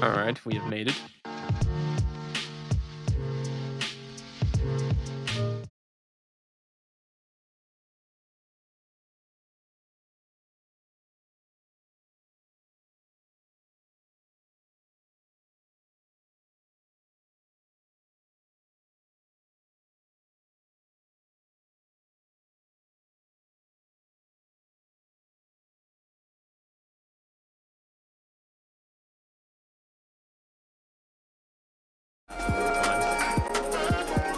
Alright, we have made it.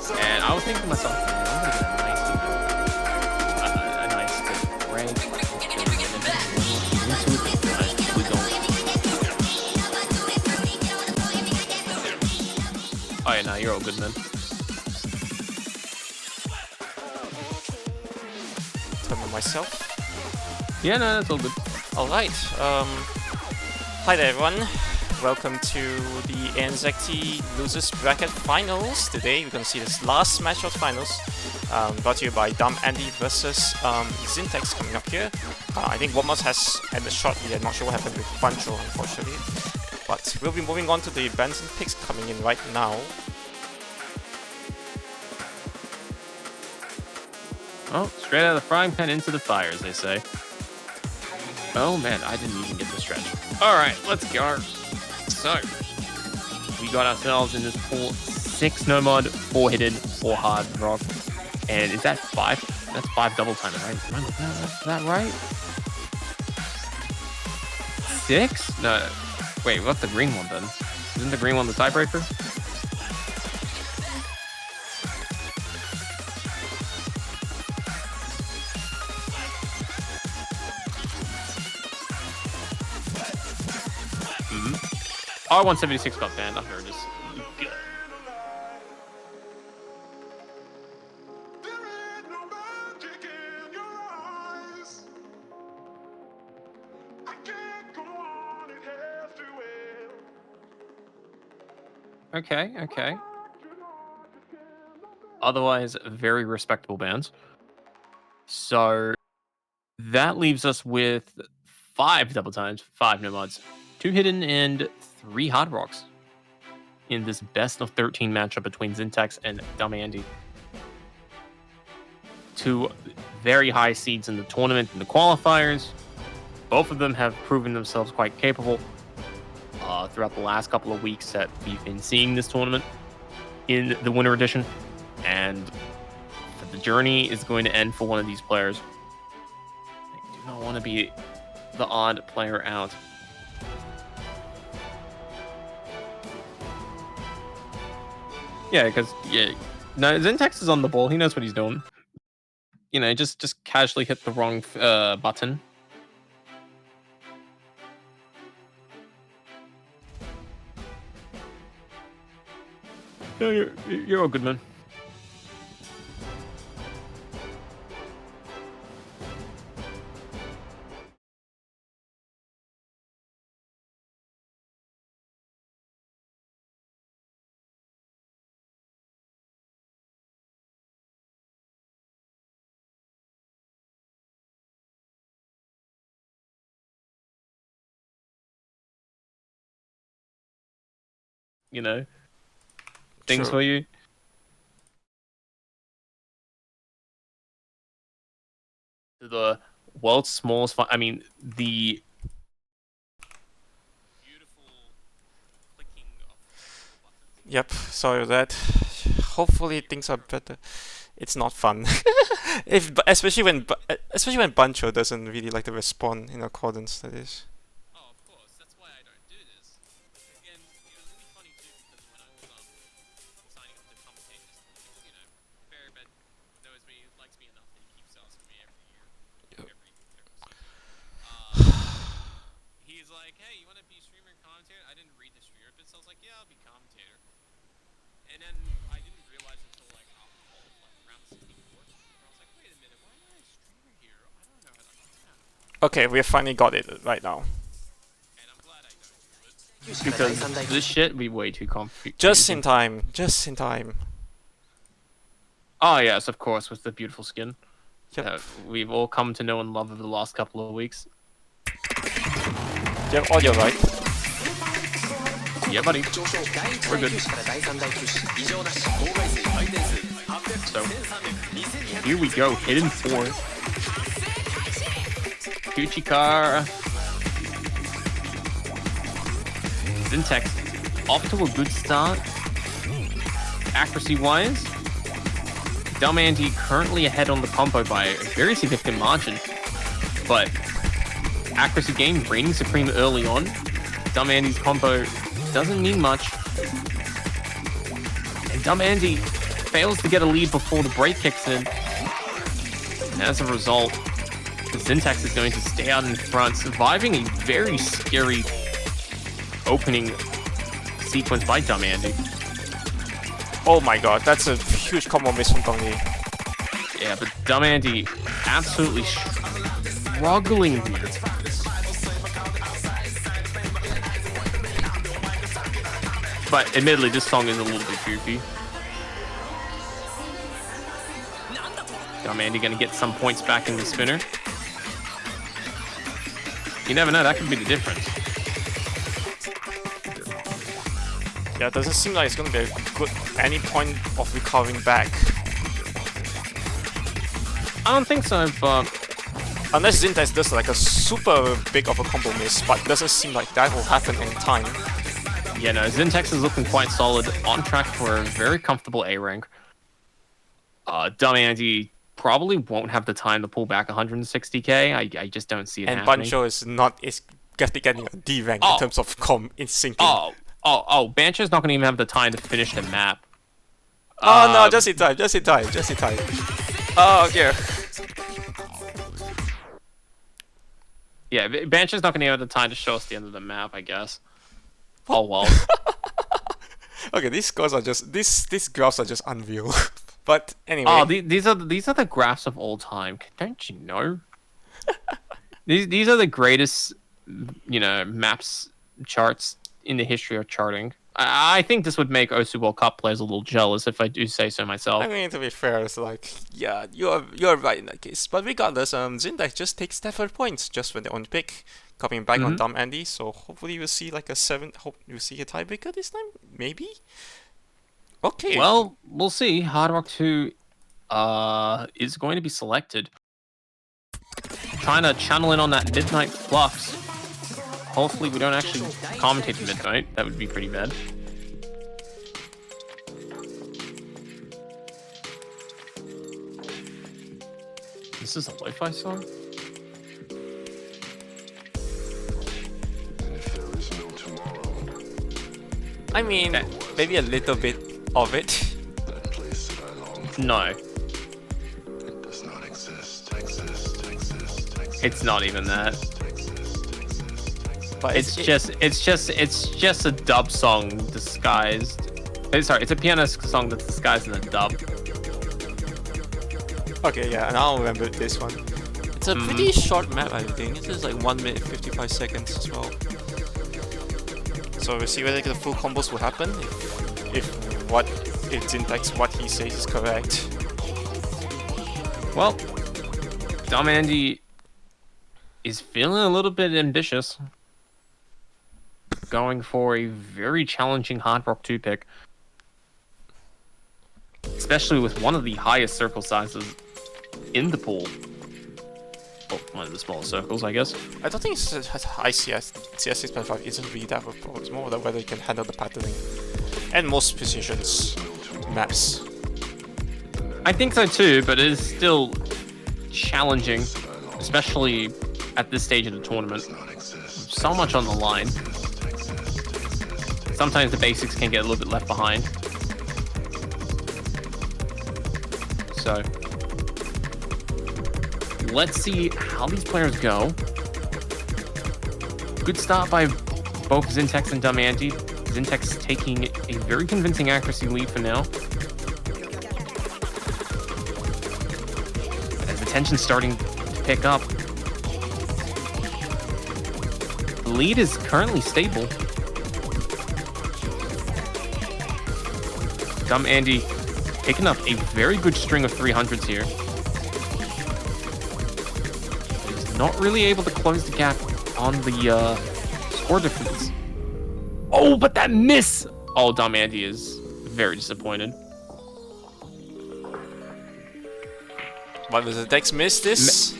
And I was thinking to myself, man, I'm gonna get a nice rank. We don't. Oh yeah, nah, you're all good, man. Turn on myself. Yeah, no, that's all good. Alright, hi there everyone. Welcome to the ANZT Losers Bracket Finals. Today we're going to see this last match of finals, brought to you by Dumb Andy versus Zyntex coming up here. I think Womos has ended shortly. I'm not sure what happened with Pancho, unfortunately. But we'll be moving on to the Benson picks coming in right now. Oh, straight out of the frying pan into the fire, as they say. Oh man, I didn't even get the stretch. Alright, let's go. So, we got ourselves in this pool 6 nomad, 4 hidden, 4 hard rock. And is that 5? That's 5 double timer, right? Is that right? 6? No. Wait, what's the green one then? Isn't the green one the tiebreaker? R176 got banned. I've heard this. Okay. Otherwise, very respectable bans. So that leaves us with 5 double times, 5 nomads, 2 hidden, and 3 hard rocks in this best of 13 matchup between Zyntex and Dumb Andy. 2 very high seeds in the tournament and the qualifiers. Both of them have proven themselves quite capable throughout the last couple of weeks that we've been seeing this tournament in the winter edition. And the journey is going to end for one of these players. I do not want to be the odd player out. Yeah, because No, Zyntex is on the ball. He knows what he's doing. You know, just casually hit the wrong button. No, you're all good, man. You know, things True. for you. The world's smallest. I mean, the beautiful clicking of buttons. Yep, sorry for that. Hopefully things are better. It's not fun. Especially when Bancho doesn't really like to respond in accordance to this. Oh, of course. That's why I don't do this. Again, it was really funny too because when I was signing up to commentators, you know, Fairbairn knows me, likes me enough that he keeps asking me every year, every he's like, "Hey, you want to be streamer and commentator?" I didn't read the streamer bit, so I was like, "Yeah, I'll be commentator." And then I didn't realize until like around 64. I was like, "Wait a minute, why am I a streamer here? I don't know how to do that." Okay, we finally got it right now. And I'm glad I don't do it. Because this shit be way too complicated. Just in time. Just in time. Oh yes, of course, with the beautiful skin. Yep. We've all come to know and love over the last couple of weeks. Yep, oh, you're right. Yeah, buddy. We're good. So, here we go. Hidden 4. Kuchikar. Zyntex off to a good start. Accuracy-wise, Dumb Andy currently ahead on the combo by a very significant margin. But accuracy gain reigning supreme early on. Dumb Andy's combo doesn't mean much. And Dumb Andy fails to get a lead before the break kicks in. And as a result, the Zyntex is going to stay out in front, surviving a very scary opening sequence by Dumb Andy. Oh my god, that's a huge combo miss from Tony. Yeah, but Dumb Andy absolutely struggling here. But admittedly, this song is a little bit goofy. Dumb Andy gonna get some points back in the spinner. You never know, that could be the difference. Yeah, it doesn't seem like it's gonna be a good any point of recovering back. I don't think so, but Unless Zyntex does like a super big of a combo miss, but it doesn't seem like that will happen in time. yeah, no, Zyntex is looking quite solid, on track for a very comfortable A rank. Dumb Andy probably won't have the time to pull back 160k. I just don't see it And happening. Bancho is getting a D rank in terms of in syncing. Bancho's not going to even have the time to finish the map. Oh no, just in time. Oh, okay. Yeah, Bancho's not going to have the time to show us the end of the map, I guess. Oh well. Okay, these scores are just these graphs are just unreal. But anyway. Oh, these are the graphs of all time. Don't you know? these are the greatest, you know, maps charts in the history of charting. I think this would make Osu World Cup players a little jealous, if I do say so myself. I mean, to be fair, it's like, yeah, you're right in that case. But regardless, Zyntex just takes that 4 points just for their own pick, coming back on Dumb Andy. So hopefully we'll see like a 7. Hope we'll see a tiebreaker this time, maybe. Okay. Well, we'll see. Hard Rock 2 is going to be selected. Trying to channel in on that Midnight Flux. Hopefully we don't actually commentate the Midnight. That would be pretty bad. This is a lo-fi song? I mean, maybe a little bit of it. No. It does not exist. It's not even that. But It's just a dub song disguised. Sorry, it's a piano song that's disguised in a dub. Okay, yeah, and I'll remember this one. It's a pretty short map, I think. It's just like 1 minute 55 seconds as well. So we'll see whether the full combos will happen if Zyntex what he says is correct. Well, Dumb Andy is feeling a little bit ambitious, going for a very challenging Hard Rock 2 pick, especially with one of the highest circle sizes in the pool. Well, one of the smallest circles, I guess. I don't think it's high CS 6.5 isn't really that of a problem. It's more about whether you can handle the patterning and most positions maps. I think so too, but it is still challenging, especially at this stage of the tournament. So much on the line. Sometimes the basics can get a little bit left behind. So let's see how these players go. Good start by both Zyntex and Dumb Andy. Zyntex taking a very convincing accuracy lead for now. As the tension's starting to pick up, the lead is currently stable. Dumb Andy picking up a very good string of 300s here. He's not really able to close the gap on the score difference. Oh, but that miss! Oh, Dumb Andy is very disappointed. Why was the Dex miss this?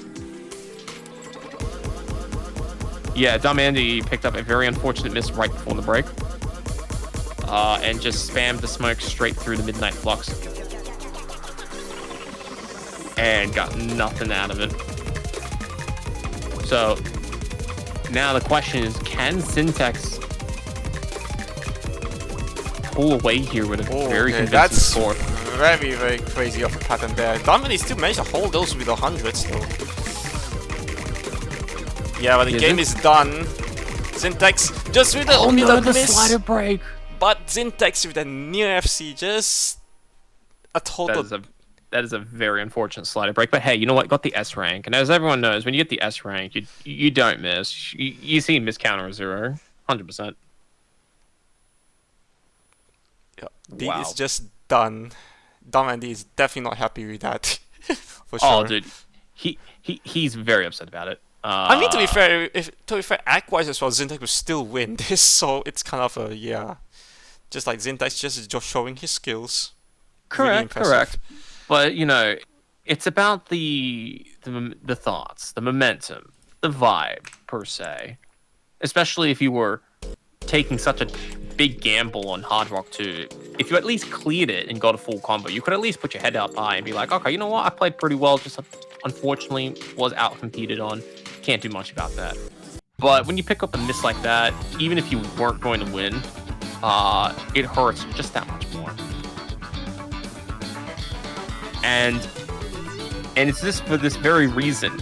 Yeah, Dumb Andy picked up a very unfortunate miss right before the break. And just spammed the smoke straight through the Midnight Flux. And got nothing out of it. So, now the question is, can Zyntex pull away here with a very convincing score? Very, very crazy of a pattern there. Dumb Andy still managed to hold those with 100s though. Yeah, but the game is done. Zyntex just with the only the miss. Slider break. But Zyntex with a near FC, just a total. That is a very unfortunate slider break. But hey, you know what? Got the S rank, and as everyone knows, when you get the S rank, you don't miss. You see miss counter 0, 100%. Yeah, D is just done. Dumb Andy is definitely not happy with that, for sure. Oh, dude, he's very upset about it. I mean, to be fair, act-wise as well, Zyntex will still win this, so it's kind of a just like Zyntex just showing his skills. Correct, really correct. But you know, it's about the thoughts, the momentum, the vibe per se. Especially if you were taking such a big gamble on Hard Rock 2. If you at least cleared it and got a full combo, you could at least put your head up high and be like, okay, you know what? I played pretty well. Just unfortunately was out-competed on. Can't do much about that. But when you pick up a miss like that, even if you weren't going to win, it hurts just that much more. And it's this for this very reason.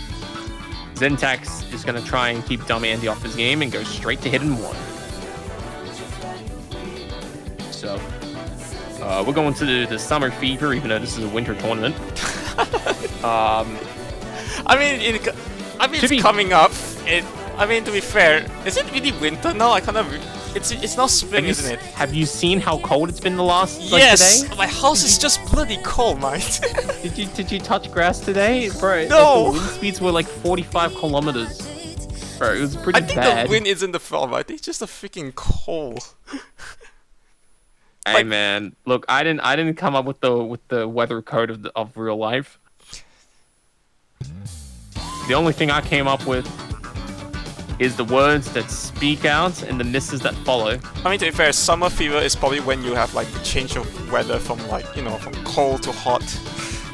Zyntex is going to try and keep Dumb Andy off his game and go straight to Hidden 1. So, we're going to the Summer Fever, even though this is a winter tournament. I mean, it's coming up. I mean, to be fair, is it really winter now? I kind of. It's not spring, isn't it? Have you seen how cold it's been the last yes, today? My house is just bloody cold, mate. Did you touch grass today, bro? No. Like the wind speeds were like 45 kilometers. Bro, it was pretty bad. I think the wind isn't the problem. I think it's just a freaking cold. Hey man, look, I didn't come up with the weather code of real life. The only thing I came up with is the words that speak out and the misses that follow. I mean, to be fair, summer fever is probably when you have like the change of weather from from cold to hot.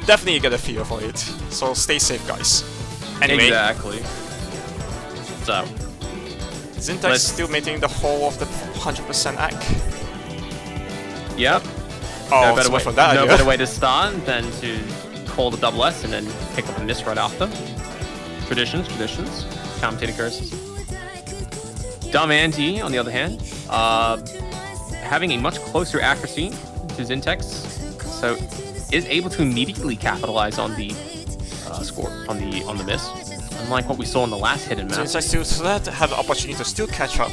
Definitely you get a fever for it. So stay safe, guys. Anyway. Exactly. So. Zyntex still maintaining the whole of the 100% act. Yep. Oh, better so way, from that no idea. better way to start than to call the double S and then pick up a miss right after. Traditions. Commentator curses. Dumb Anti, on the other hand, having a much closer accuracy to Zyntex, so is able to immediately capitalize on the score, on the miss, unlike what we saw in the last hidden map. Since I still have the opportunity to still catch up,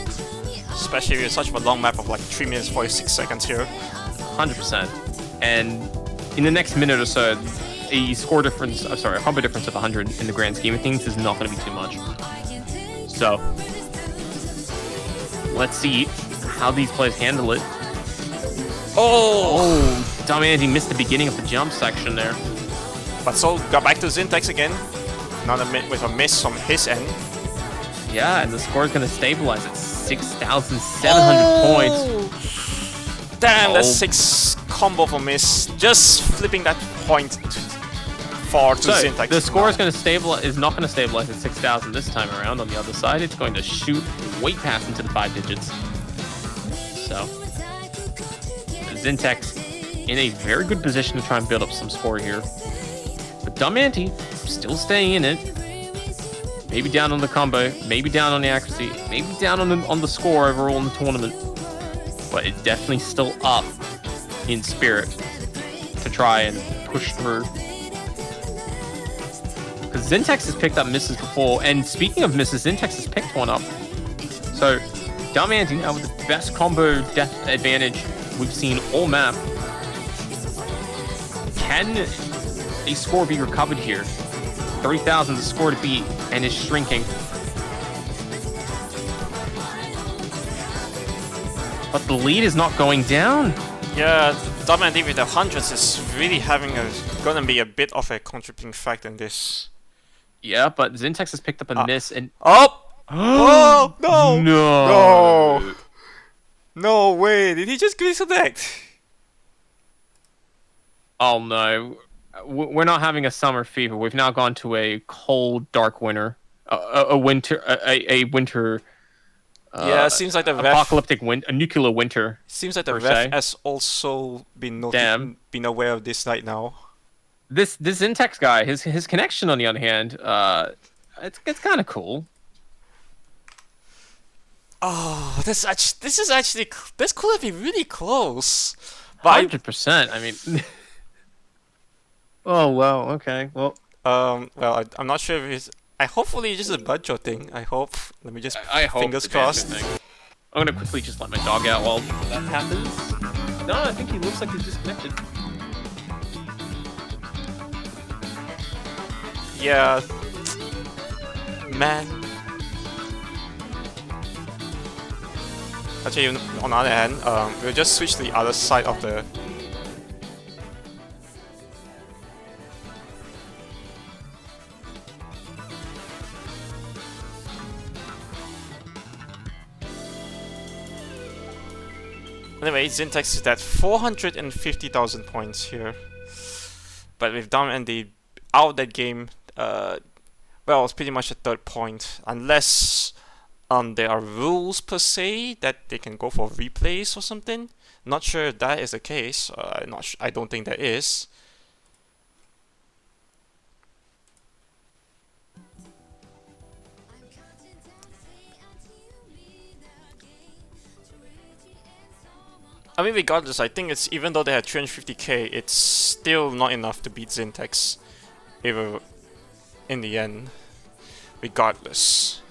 especially with such a long map of like 3 minutes 46 seconds here. 100%. And in the next minute or so, a score difference, a combo difference of 100 in the grand scheme of things is not going to be too much. So, let's see how these players handle it. Oh, Dumb Anti missed the beginning of the jump section there. But so got back to Zyntex again. Not with a miss from his end. Yeah, and the score is going to stabilize at 6,700 points. Damn, that's 6 combo for miss. Just flipping that point far to Zyntex. The score is going to stabilize. Is not going to stabilize at 6,000 this time around. On the other side, it's going to shoot way past into the 5 digits. So, Zyntex in a very good position to try and build up some score here. But Dumb Anti still staying in it. Maybe down on the combo, maybe down on the accuracy, maybe down on the score overall in the tournament. But it's definitely still up in spirit to try and push through. Because Zyntex has picked up misses before, and speaking of misses, Zyntex has picked one up. So, Dumb Anti now with the best combo death advantage we've seen all map. Can a score be recovered here? 3,000 is the score to beat, and is shrinking. But the lead is not going down. Yeah, Dumb Anti with the hundreds is really gonna be a bit of a contributing factor in this. Yeah, but Zyntex has picked up a miss and... Oh! Oh! No! No! No way! Did he just disconnect? Oh no. We're not having a summer fever. We've now gone to a cold, dark winter. A winter... Yeah, seems like the ref... Apocalyptic a nuclear winter. Seems like the per ref se. has also been been aware of this right now. This Zyntex guy, his connection on the other hand, it's kind of cool. Oh, this could be really close. But 100%. I mean, oh wow. Okay. Well, I'm not sure if it's. Hopefully it's just a budget thing. I hope. Let me just I hope fingers it's a crossed. good thing. I'm gonna quickly just let my dog out while that happens. No, I think he looks like he's disconnected. Yeah. Man. Actually, on the other hand, we'll just switch to the other side of the. Anyway, Zyntex is at 450,000 points here. But with Dumb Anti out that game, well, it's pretty much a third point. Unless there are rules per se that they can go for replays or something. Not sure if that is the case. I don't think there is. I mean, regardless, I think it's even though they had 350k, it's still not enough to beat Zyntex, even in the end. Regardless.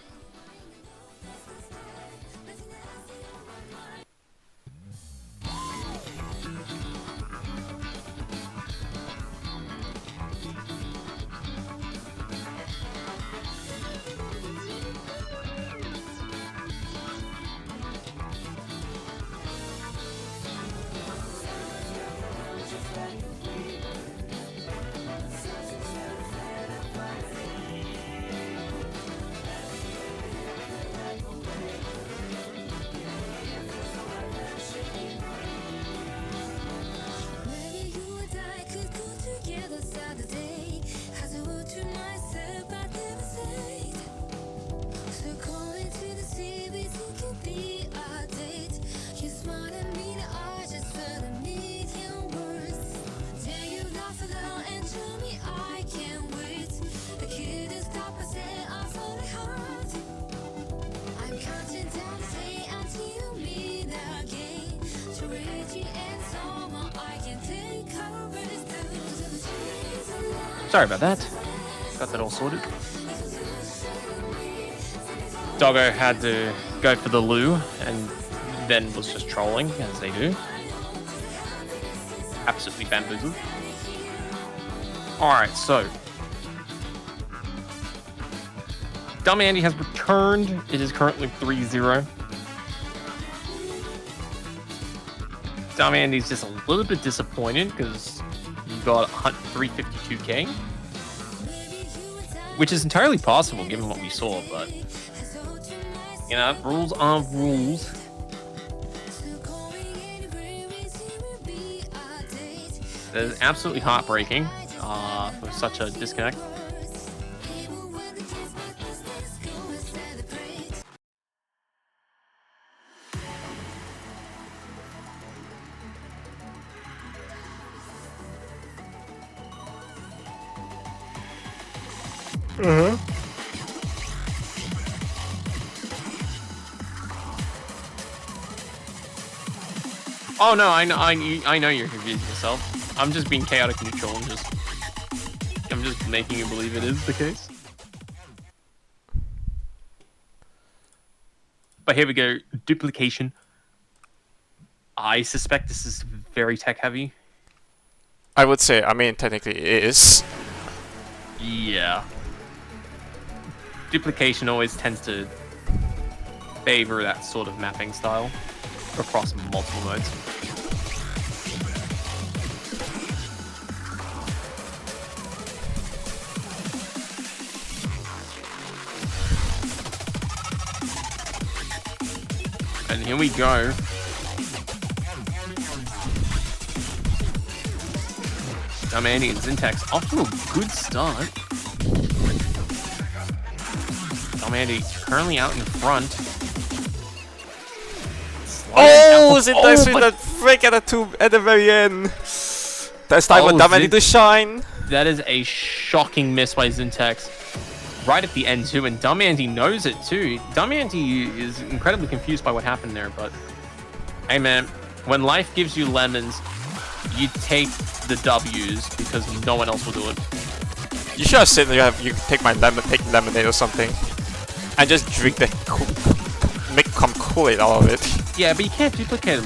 Sorry about that. Got that all sorted. Doggo had to go for the loo and then was just trolling, as they do. Absolutely bamboozled. Alright, so. Dumb Andy has returned. It is currently 3-0. Dumb Andy's just a little bit disappointed because he got 352k. Which is entirely possible given what we saw, but you know, rules are rules. That is absolutely heartbreaking for such a disconnect. Oh no, I know you're confusing yourself. I'm just being chaotic neutral and I'm just making you believe it is the case. But here we go, duplication. I suspect this is very tech heavy. I would say, I mean, technically it is. Yeah. Duplication always tends to favor that sort of mapping style across multiple modes. And here we go. Dumb Andy and Zyntex off to a good start. Dumb Andy currently out in front. Oh, Zyntex with that break at the very end. That's time for Dumb Andy to shine. That is a shocking miss by Zyntex. Right at the end too, and Dumb Andy knows it too. Dumb Andy is incredibly confused by what happened there, but hey man, when life gives you lemons, you take the W's because no one else will do it. You should have said you take lemonade or something, and just drink the make some Kool-Aid out of it. Yeah, but you can't duplicate a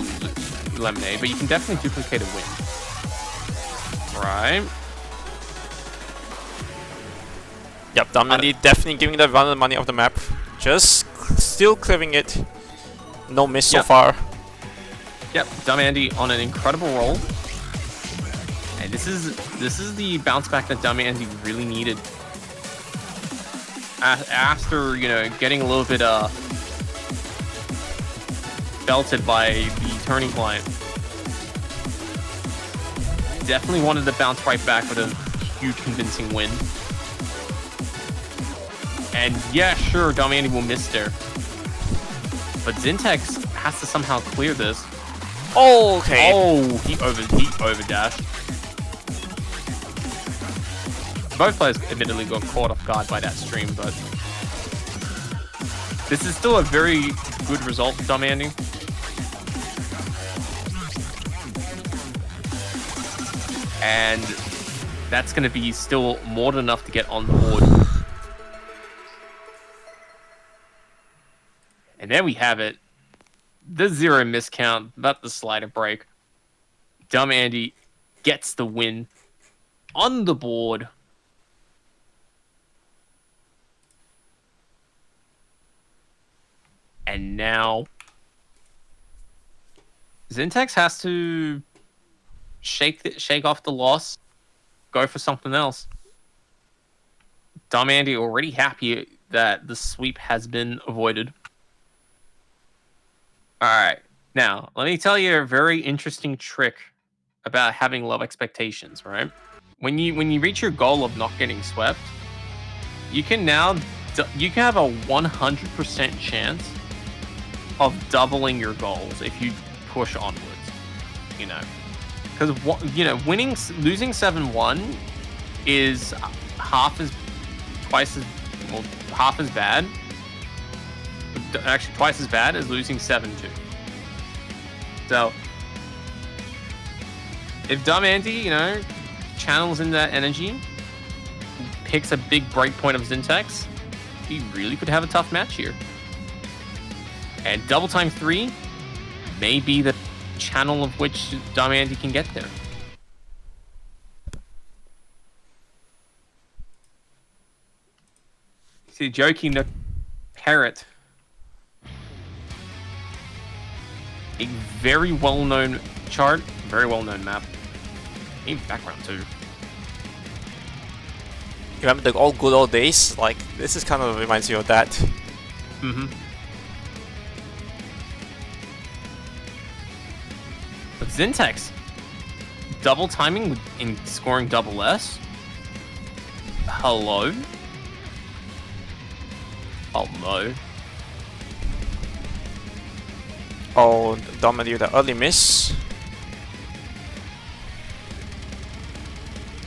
lemonade, but you can definitely duplicate a win. Right. Yep, Dumb Andy definitely giving the run of the money of the map. Just still clearing it. No miss so far. Yep, Dumb Andy on an incredible roll. And this is the bounce back that Dumb Andy really needed. After, you know, getting a little bit belted by the turning client. Definitely wanted to bounce right back with a huge convincing win. And yeah, sure, Dumb Andy will miss there. But Zyntex has to somehow clear this. Oh, okay. Oh, he overdashed. Both players admittedly got caught off guard by that stream, but this is still a very good result for Dumb Andy. And that's going to be still more than enough to get on board. And there we have it. The 0 miscount, but the slider break. Dumb Andy gets the win on the board. And now Zyntex has to shake off the loss, go for something else. Dumb Andy already happy that the sweep has been avoided. Alright, now, let me tell you a very interesting trick about having low expectations, right? When you reach your goal of not getting swept, you can have a 100% chance of doubling your goals if you push onwards, you know? Because, you know, losing 7-1 is half as bad. Actually, twice as bad as losing 7-2. So, if Dumb Andy, you know, channels in that energy picks a big break point of Zyntex, he really could have a tough match here. And double time 3 may be the channel of which Diamante can get there. See, joking the Parrot. A very well-known chart, very well-known map. Even background too. You remember the old good old days? Like, this is kind of reminds you of that. Mm-hmm. But Zyntex, double timing in scoring double S. Hello? Oh no. Oh, Dominic with the early miss.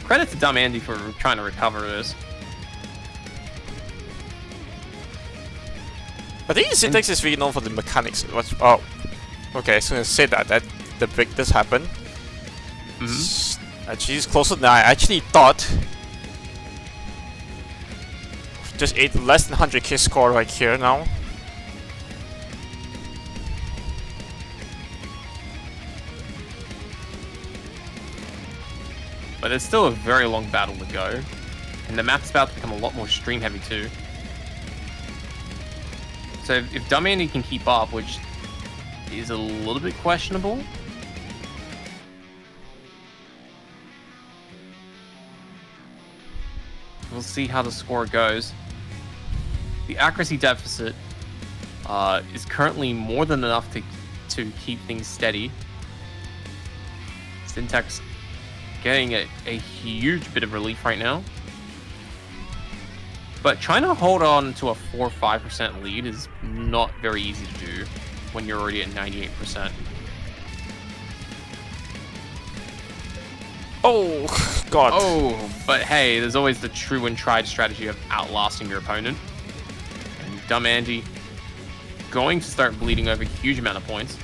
Credit to Dumb Andy for trying to recover this. I think Zyntex is really known for the mechanics. Oh, okay. So I say that the break does happen. Actually, it's closer than I actually thought. Just less than 100k score right here now. But it's still a very long battle to go. And the map's about to become a lot more stream heavy too. So if Dumb Andy can keep up, which is a little bit questionable. We'll see how the score goes. The accuracy deficit is currently more than enough to keep things steady. Zyntex getting a huge bit of relief right now. But trying to hold on to a 4 or 5% lead is not very easy to do when you're already at 98%. Oh, God. Oh, but hey, there's always the true and tried strategy of outlasting your opponent. And Dumb Andy going to start bleeding over a huge amount of points.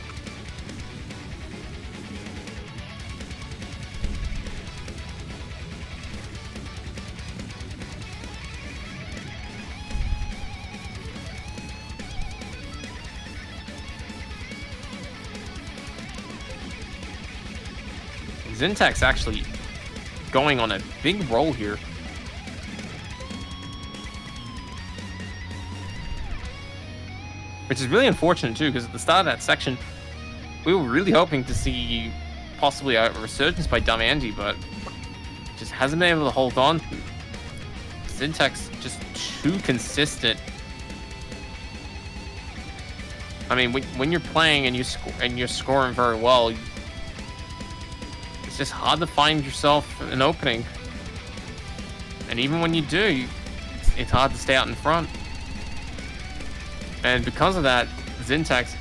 Zyntex actually going on a big roll here. Which is really unfortunate too, because at the start of that section, we were really hoping to see possibly a resurgence by Dumb Andy, but just hasn't been able to hold on. Zyntex just too consistent. I mean, when you're playing and you're scoring very well, it's just hard to find yourself an opening. And even when you do, it's hard to stay out in front. And because of that, Zyntex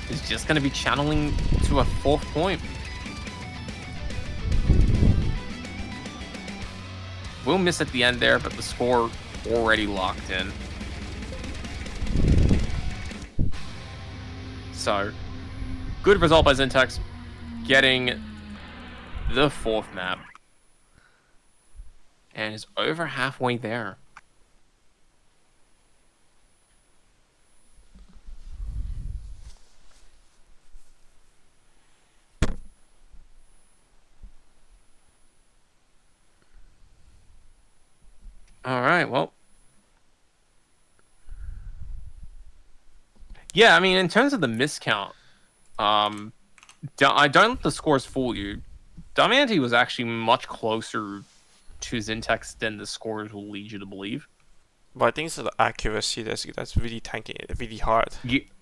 is just going to be channeling to a 4th point. We'll miss at the end there, but the score already locked in. So, good result by Zyntex, getting the 4th map. And is over halfway there. All right, well. Yeah, I mean, in terms of the miscount, I don't let the scores fool you. Diamante was actually much closer to Zyntex than the scores will lead you to believe. But I think it's the accuracy that's really tanking it really hard.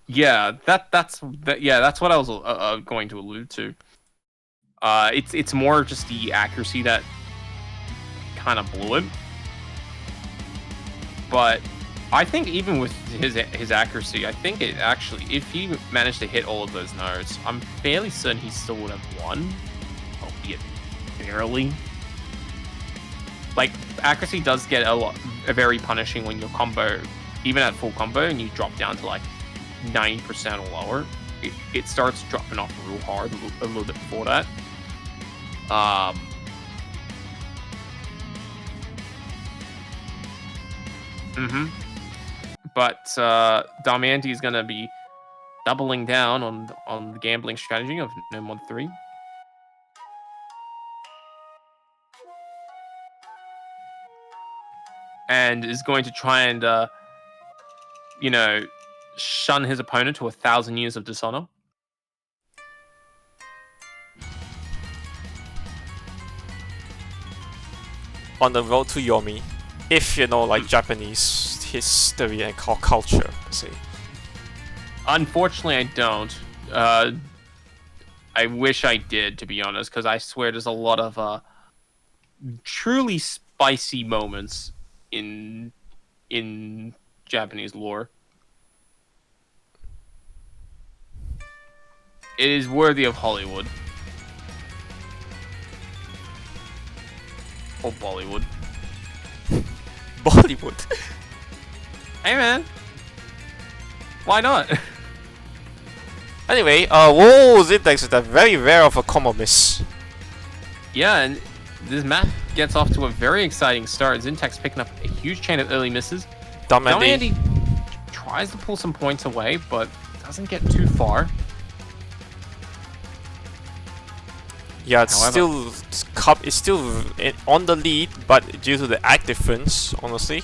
Yeah, that's what I was going to allude to. It's more just the accuracy that kind of blew him. But I think even with his accuracy, I think it actually, if he managed to hit all of those nodes, I'm fairly certain he still would have won, albeit barely. Like, accuracy does get very punishing when your combo, even at full combo, and you drop down to like 90% or lower. It starts dropping off real hard a little bit before that. Mm-hmm. But Damianti is going to be doubling down on the gambling strategy of no mod 3. And is going to try and, shun his opponent to 1,000 years of dishonor. On the road to Yomi, if you know like Japanese history and culture, per se. Unfortunately, I don't. I wish I did, to be honest, because I swear there's a lot of truly spicy moments in Japanese lore. It is worthy of Hollywood. Or Bollywood. Bollywood. Hey, man. Why not? Anyway, whoa, Zyntex is a very rare of a combo miss. Yeah, and this map gets off to a very exciting start. Zyntex picking up a huge chain of early misses. Damianti tries to pull some points away, but doesn't get too far. Yeah, it's However, still on the lead, but due to the act difference, honestly.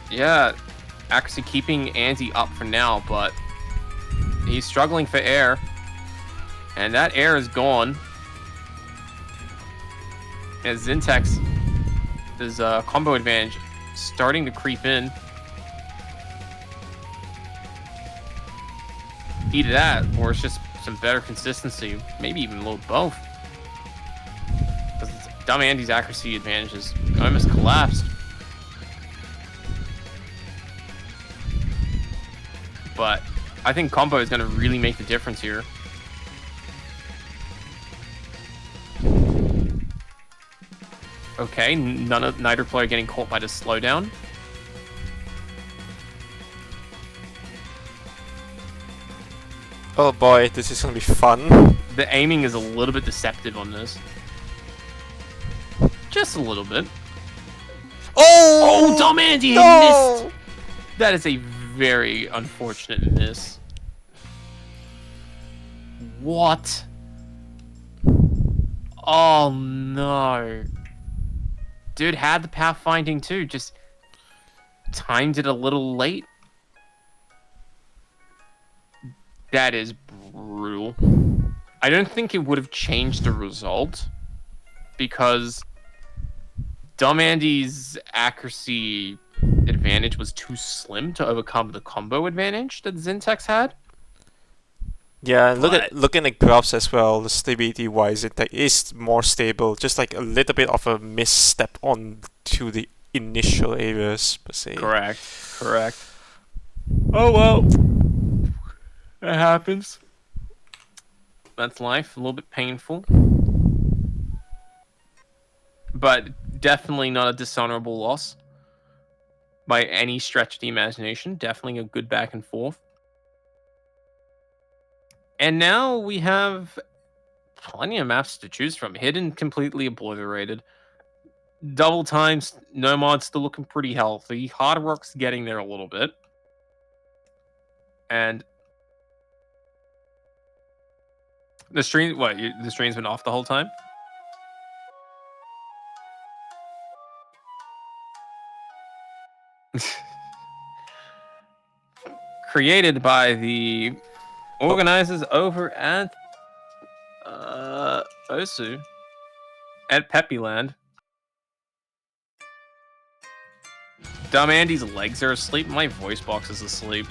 Yeah, actually keeping Anzi up for now, but he's struggling for air. And that air is gone. As Zyntex, his combo advantage starting to creep in. Either that, or it's just some better consistency, maybe even a little both. Because Dumb Andy's accuracy advantage is almost collapsed. But I think combo is going to really make the difference here. Okay, neither player getting caught by the slowdown. Oh boy, this is gonna be fun. The aiming is a little bit deceptive on this. Just a little bit. Oh! Oh, Dumb Andy No! missed! That is a very unfortunate miss. What? Oh no. Dude had the pathfinding too, just timed it a little late. That is brutal. I don't think it would have changed the result because Dumb Andy's accuracy advantage was too slim to overcome the combo advantage that Zyntex had. Yeah, looking at graphs as well, the stability wise, it is more stable. Just like a little bit of a misstep on to the initial areas per se. Correct. Oh well. That happens. That's life. A little bit painful. But definitely not a dishonorable loss. By any stretch of the imagination. Definitely a good back and forth. And now we have plenty of maps to choose from. Hidden, completely obliterated. Double times, no mod still looking pretty healthy. Hard Rock's getting there a little bit. And the stream, the stream's been off the whole time? Created by the organizers over at Osu at Peppyland. Dumb Andy's legs are asleep. My voice box is asleep.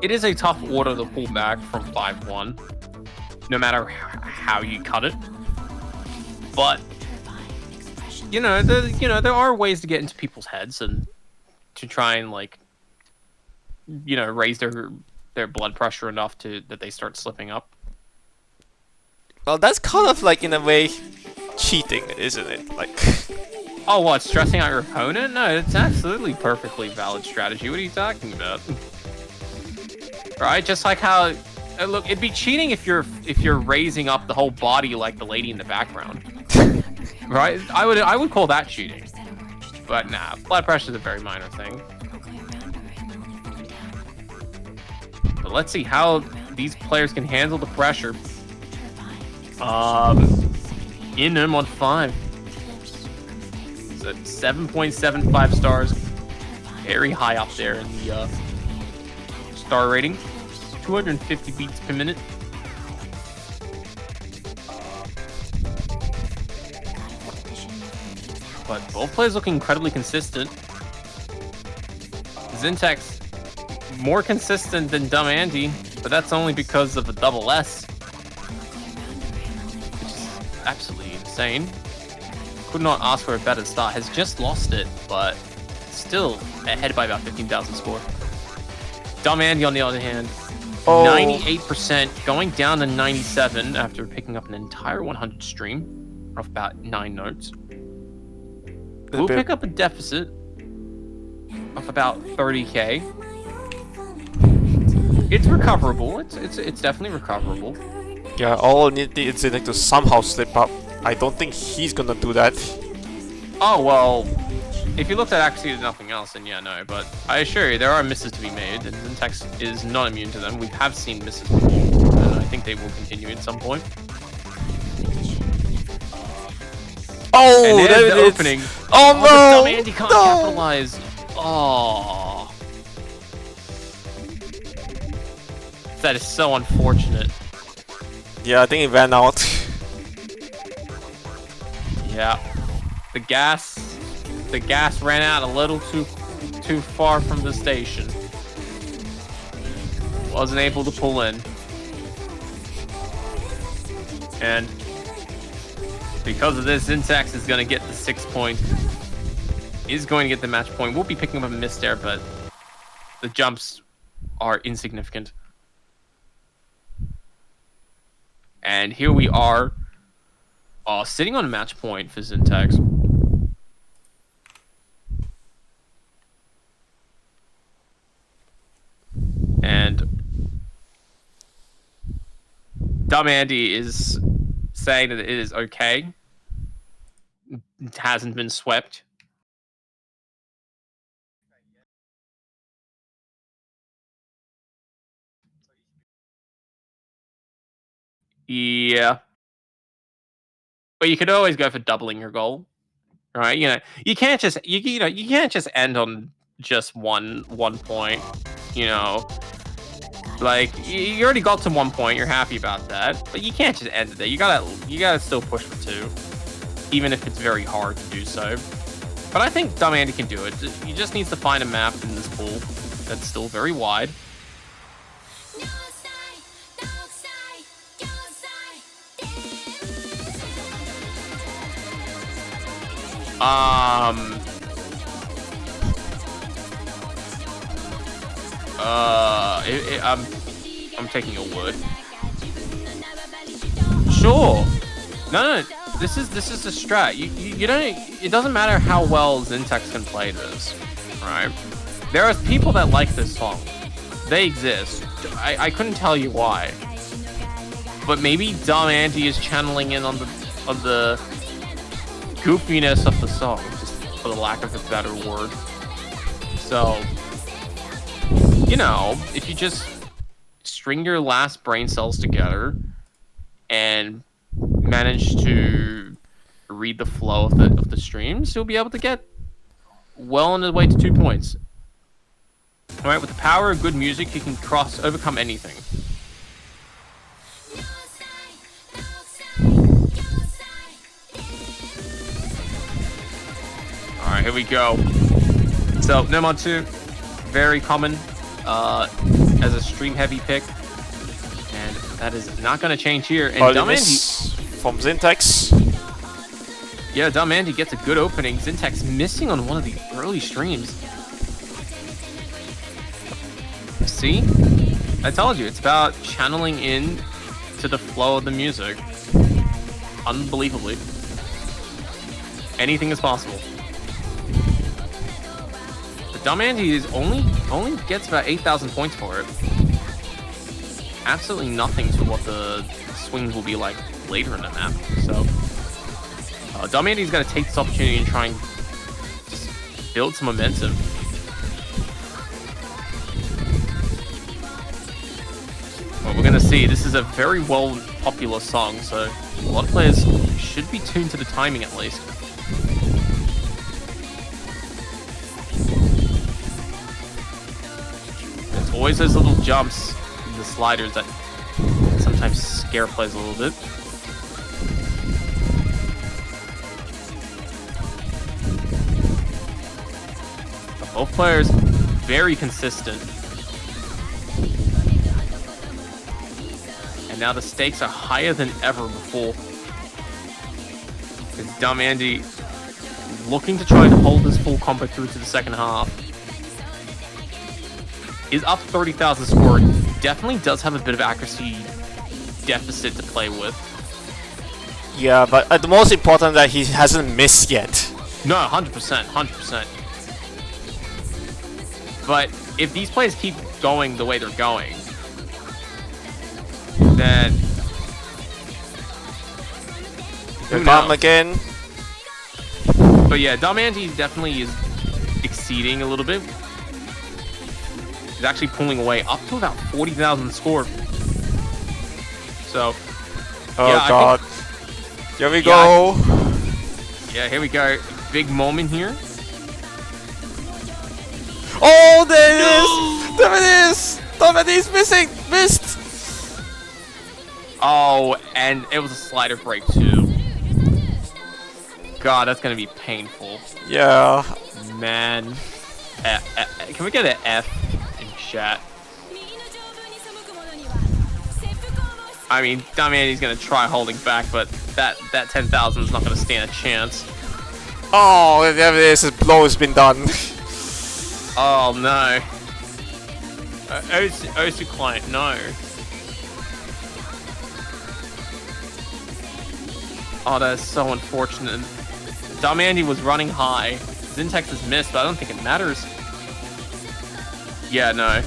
It is a tough order to pull back from 5-1, no matter how you cut it. But there are ways to get into people's heads and to try and raise their blood pressure enough that they start slipping up. Well, that's kind of like, in a way, cheating, isn't it? Like, Oh, what? Stressing out your opponent? No, it's absolutely perfectly valid strategy. What are you talking about? Right? Just like how, look, it'd be cheating if you're raising up the whole body like the lady in the background. Right? I would call that cheating. But nah, blood pressure is a very minor thing. But let's see how these players can handle the pressure. In them on 5. It's at 7.75 stars. Very high up there in the star rating. 250 beats per minute. But both players looking incredibly consistent. Zyntex more consistent than Dumb Andy, but that's only because of a double S. Which is absolutely insane. Could not ask for a better start. Has just lost it, but still ahead by about 15,000 score. Dumb Andy, on the other hand, 98%, going down to 97 after picking up an entire 100 stream of about 9 notes. We'll pick up a deficit of about 30k. It's recoverable. It's definitely recoverable. yeah, all I need is Zyntex to somehow slip up. I don't think he's gonna do that. Oh well, if you looked at actually nothing else, then yeah, no. But I assure you, there are misses to be made, and Zyntex is not immune to them. We have seen misses before, and I think they will continue at some point. Oh, And there there's it the is. opening. Oh, but no! Dumb Andy can't No! capitalize. Oh, that is so unfortunate. Yeah, I think it ran out. Yeah, the gas ran out a little too far from the station. Wasn't able to pull in, and because of this, Zyntex is going to get the 6 point. Is going to get the match point. We'll be picking up a miss there, but the jumps are insignificant. And here we are, sitting on a match point for Zyntex. And Dumb Andy is saying that it is okay. It hasn't been swept. Yeah. But you could always go for doubling your goal. Right? You know, you can't just you can't just end on just one point, you know. Like you already got to 1 point, you're happy about that, but you can't just end it there. You gotta still push for 2, even if it's very hard to do so. But I think Dumb Andy can do it. He just needs to find a map in this pool that's still very wide. I'm taking your word. Sure. No. This is a strat. You don't. It doesn't matter how well Zyntex can play this, right? There are people that like this song. They exist. I couldn't tell you why. But maybe Dumb Andy is channeling in on the goofiness of the song, just for the lack of a better word. So, you know, if you just string your last brain cells together and manage to read the flow of the streams, you'll be able to get well on the way to 2 points. All right, with the power of good music, you can overcome anything. All right, here we go. So, Nomad 2, very common as a stream heavy pick, and that is not going to change here. And Dumb Andy from Zyntex. Yeah, Dumb Andy gets a good opening. Zyntex missing on one of the early streams. See? I told you, it's about channeling in to the flow of the music. unbelievably. Anything is possible. But Dumb Andy is only gets about 8,000 points for it. Absolutely nothing to what the swings will be like later in the map. So Dumb Andy's got to take this opportunity and try and just build some momentum. Well, we're going to see. This is a very popular song, so a lot of players should be tuned to the timing at least. There's always those little jumps in the sliders that sometimes scare players a little bit. But both players very consistent. And now the stakes are higher than ever before. It's Dumb Andy looking to try and hold this full combo through to the second half. Is up 30,000 score. Definitely does have a bit of accuracy deficit to play with. Yeah, but the most important that he hasn't missed yet. No, 100%, 100%. But if these players keep going the way they're going, then The bomb again. But yeah, Dumb Andy definitely is exceeding a little bit. He's actually pulling away up to about 40,000 score. So, Oh yeah, god. Here we go. Yeah, here we go. Big moment here. Oh, there it is! There it is! Dumb Andy's missing! Missed! Oh, and it was a slider break too. God, that's gonna be painful. Yeah. Man. Can we get an F in chat? I mean, Dumb Andy's gonna try holding back, but that 10,000 is not gonna stand a chance. Oh, there it is. His blow has been done. Oh no. OC client, no. Oh, that is so unfortunate. Dumb Andy was running high. Zyntex has missed, but I don't think it matters. Yeah, no.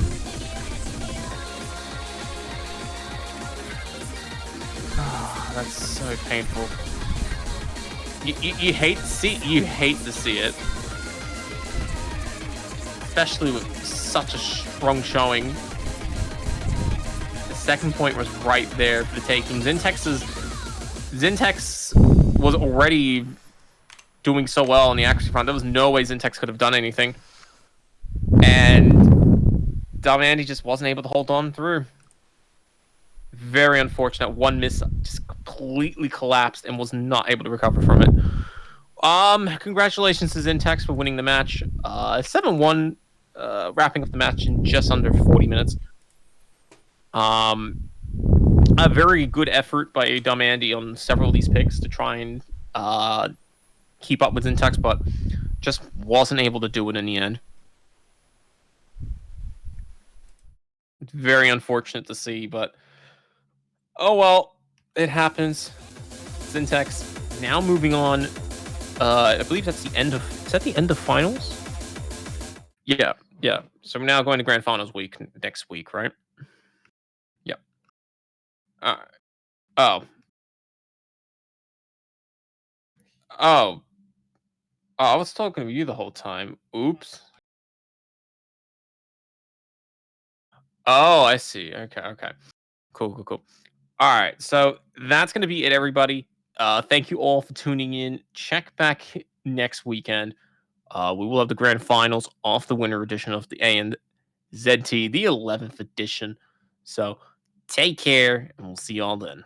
Oh, that's so painful. You hate to see it. Especially with such a strong showing. The second point was right there for the taking. Zyntex was already doing so well on the accuracy front. There was no way Zyntex could have done anything. And Dumb Andy just wasn't able to hold on through. Very unfortunate. One miss just completely collapsed and was not able to recover from it. Congratulations to Zyntex for winning the match. 7-1, wrapping up the match in just under 40 minutes. A very good effort by Dumb Andy on several of these picks to try and keep up with Zyntex, but just wasn't able to do it in the end. It's very unfortunate to see, but oh well, it happens. Zyntex now moving on. I believe that's the end of. Is that the end of finals? Yeah. So we're now going to grand finals week next week, right? Yep. Oh. I was talking to you the whole time. Oops. Oh, I see. Okay. Cool. All right, so that's going to be it, everybody. Thank you all for tuning in. Check back next weekend. We will have the grand finals off the winter edition of the ANZT, the 11th edition. So take care, and we'll see y'all then.